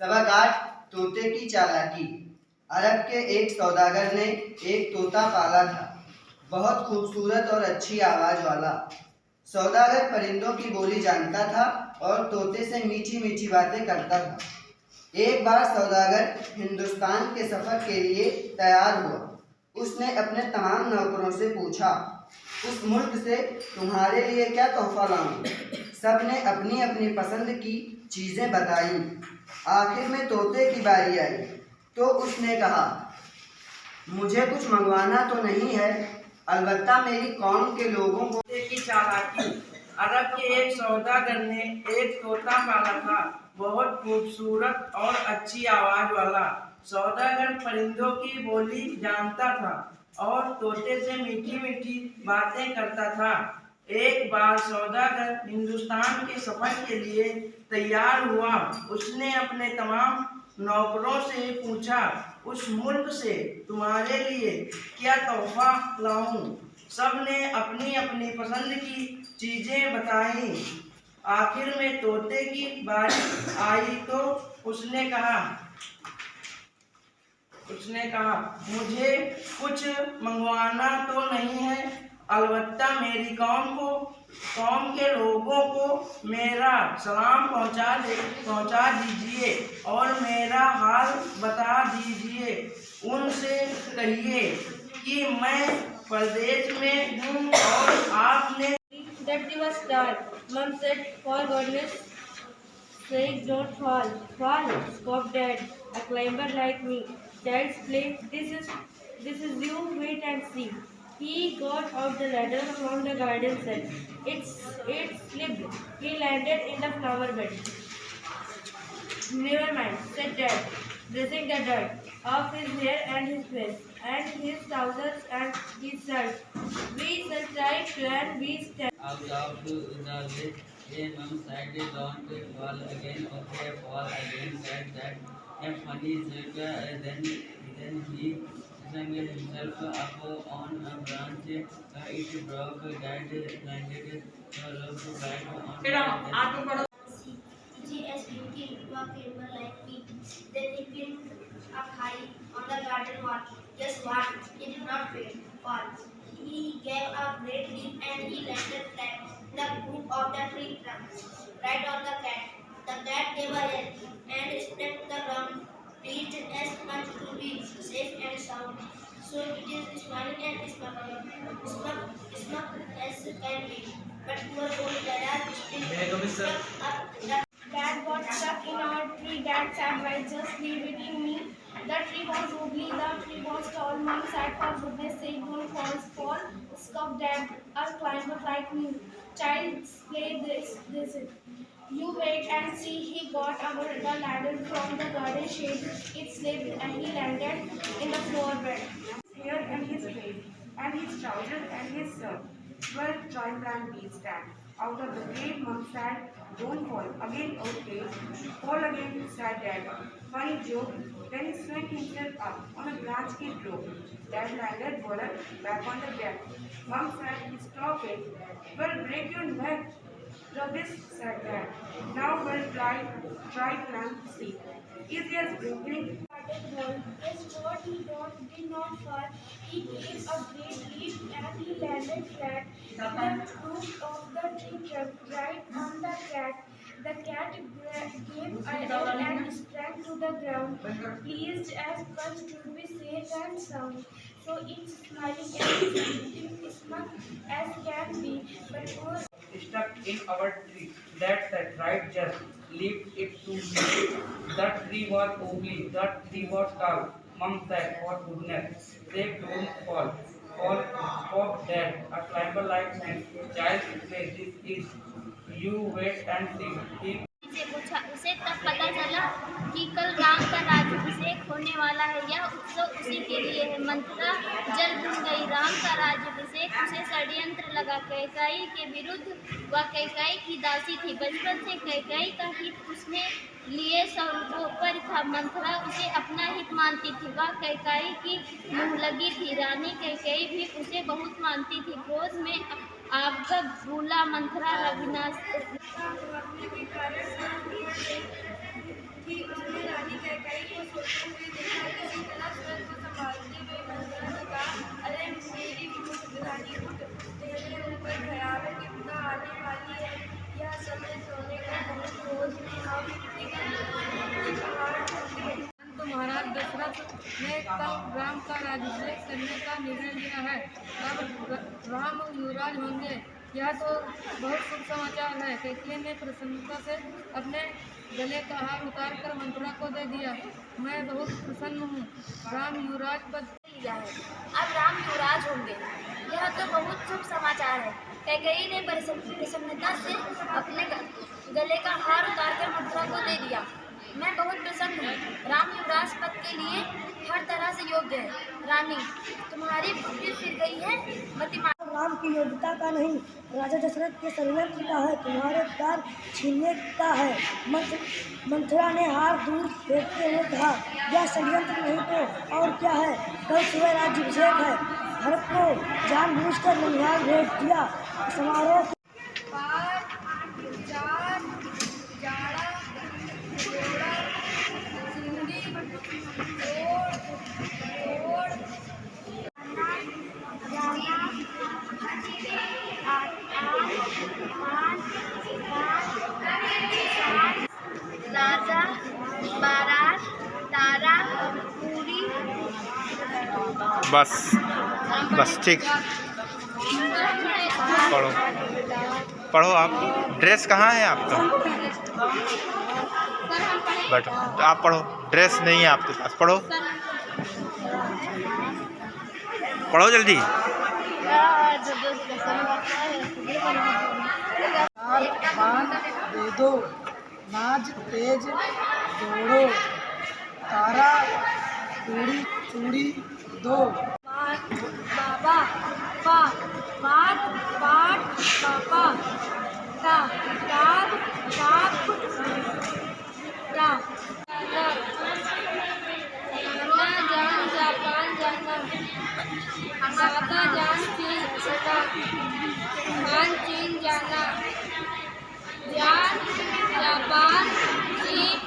सबक 8 तोते की चालाकी। अरब के एक सौदागर ने एक तोता पाला था, बहुत खूबसूरत और अच्छी आवाज वाला। सौदागर परिंदों की बोली जानता था और तोते से मीठी मीठी बातें करता था। एक बार सौदागर हिंदुस्तान के सफर के लिए तैयार हुआ। उसने अपने तमाम नौकरों से पूछा, उस मुल्क से तुम्हारे लिए क्या तोहफा लाऊं? सब ने अपनी अपनी पसंद की चीजें बताई। आखिर में तोते की बारी आई तो उसने कहा, मुझे कुछ मंगवाना तो नहीं है, अलबत्ता मेरी कौम के लोगों को। तोते की चालाकी। अरब के एक सौदागर ने एक तोता पाला था, बहुत खूबसूरत और अच्छी आवाज वाला। सौदागर परिंदों की बोली जानता था और तोते से मीठी मीठी बातें करता था। एक बार सौदागर हिंदुस्तान के सफर के लिए तैयार हुआ। उसने अपने तमाम नौकरों से पूछा, उस मुल्क से तुम्हारे लिए क्या तोहफा लाऊं? सब ने अपनी अपनी पसंद की चीजें बताई। आखिर में तोते की बारी आई तो उसने कहा, मुझे कुछ मंगवाना तो नहीं है, अलबत्ता मेरी कौम के लोगों को मेरा सलाम पहुंचा दीजिए और मेरा हाल बता दीजिए। उनसे कहिए कि मैं परदेश में हूँ और आपने। That they were starved. Mom said, for goodness sake, don't fall. Fall, scoffed Dad. A climber like me. Child's play. This is you. Wait and see. He got off the ladder from the garden set. It slipped. He landed in the flower bed. Never mind, said Dad, brushing the dirt off his hair and his face, and his trousers and his shirt. We shall try plan, we stand. Out of the way, Mom said, don't fall again. Okay, fall again. Said that a funny joke. Then he swung himself up on a branch. It broke. Dad landed rope back on the bench. G.S. Beauty was clever like me. Then he climbed up high on the garden wall. Guess what? He did not fall. He gave a great leap and he landed flat in the group of the tree trunks, right on the cat. The cat gave a yell and sprang to the ground, pleased as much to be safe and sound. So it is smiling and smug as can be. But poor old Dada still stuck up the. Dad got stuck in our tree. Dad said, why just leave it in me? The tree was ugly, the tree was tall. Mom said, for goodness sake, don't fall. Scoffed Dad, a climber like me. Child's play this. You wait and see. He got over the ladder from the garden shade. It slipped and he landed in the floor bed. Hair and his face, and his trousers and his shirt. Well, try plan B stand. Out of the way, Mom said, don't fall. Again, okay. Fall again, said Dad. Funny joke. Then he swung himself up on a branch he drove. Dad landed wallet back on the bed. Mom said, stop it. Well, break your neck. Rubbish, said Dad. Now we'll try plan C. Easy as blinking. Guess what? Did not fall. He gave a great leap and he landed flat in the root of the tree trunk, right on the cat. The cat gave a yell and sprang to the ground, pleased as much to be safe and sound. So it's smiling and smug as can be, but poor. Stuck in our tree. That's that right, just leave it to me. That tree was ugly, that tree was tall. Mom said, for goodness sake, don't fall. Fall, Dad, a climber like me. Child's play, this is. You wait and see. He से पूछा। उसे तब पता चला कि कल राम का राज्याभिषेक होने वाला है। यह उत्सव उसी के लिए है। मंथरा जल भून गई। राम का राज्याभिषेक उसे षड्यंत्र लगा। कैकेयी के विरुद्ध वह कैकेयी की दासी थी। बचपन से कैकेयी का हित उसने लिए सर्वोपरि था। मंथरा उसे अपना हित मानती थी। वह कैकेयी की मुँहलगी थी। रानी कैकेयी भी उसे बहुत मानती थी। क्रोध में आपका भूला मंथरा रविनाश कि उसने देखा किसी तरह सूरज को संभालती हुई मंत्रा ने कहा, अरे मेरी रानी उठ, तेरे ऊपर भयावह विपदा आने वाली है। यह समय सोने का नहीं, रोज में अब महाराज दशरथ ने कल राम का राज्याभिषेक करने का निर्णय लिया है। अब राम युवराज होंगे। यह तो बहुत शुभ समाचार है। कैकेयी ने प्रसन्नता से अपने गले का हार उतार कर मंथरा को दे दिया। मैं बहुत प्रसन्न हूँ। राम युवराज पद लिया है, अब राम युवराज होंगे। यह तो बहुत शुभ समाचार है। कैकेयी ने प्रसन्नता से अपने गले का हार उतार कर मंथरा को दे दिया। मैं बहुत प्रसन्न हूँ। राम युवराज पद के लिए हर तरह से योग्य है। रानी, तुम्हारी बुद्धि फिर गई है, मतिमान। राम की योग्यता का नहीं, राजा दशरथ के षड्यंत्र का है। तुम्हारे अधिकार छीनने का है। मंथरा ने हार दूर फेंकते हुए कहा, यह षड्यंत्र नहीं तो और क्या है। कल सुबह राज्याभिषेक है। भरत को जानबूझकर ननिहाल भेज दिया। समारोह राजा, बारात, तारा, पूरी। बस ठीक। पढ़ो आप। ड्रेस कहाँ है आपका? बैठो, आप पढ़ो। ड्रेस नहीं है आपके पास, पढ़ो पढ़ो जल्दी। बांध दे दो, नाच तेज दौड़ो, तारा पूरी चूड़ी दो। बाबा पा पात पाट पापा ता ताब ताप ता जान जापान जाना, सादा जान चीन सता, खान चीन जाना, जान जापान चीन।